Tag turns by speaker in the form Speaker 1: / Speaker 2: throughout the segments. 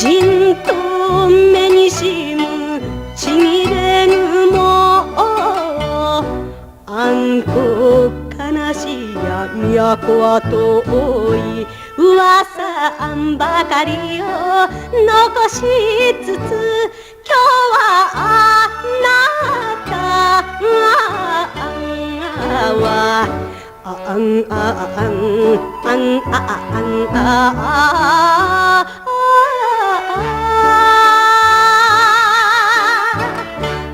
Speaker 1: じんと目にしむちぎれぬもあんこ悲しや都は遠い噂あんばかりを残しつつ今日はあなたはあんあんあんあん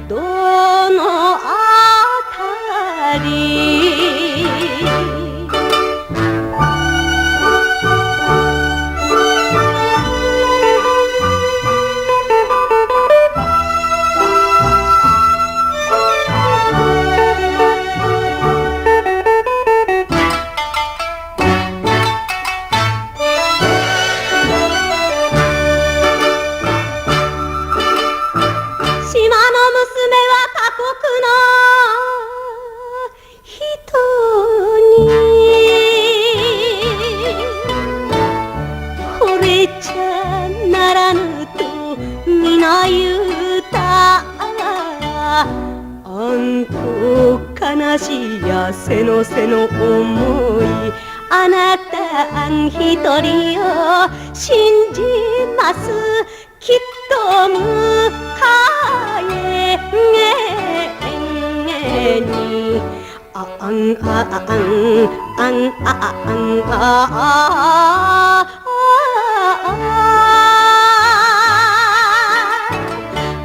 Speaker 1: どのあたりちゃならぬと皆言うたあんこ悲しいやせのせの思いあなたあん一人を信じますきっと迎えにあんあんあんあん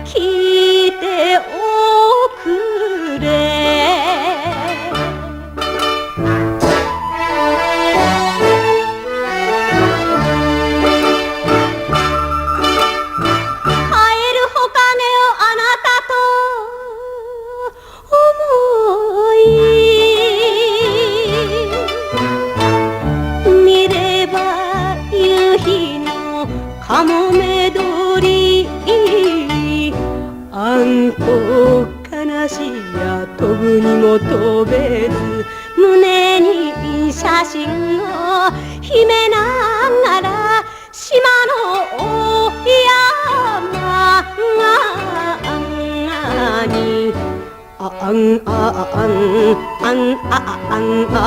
Speaker 1: 聞いておくれ帰るほかげをあなたと思い見れば夕日のかもめ通りあんこ悲しいや飛ぶにも飛べず胸に写真を秘めながら島の大山にあんあんあんあんあんあ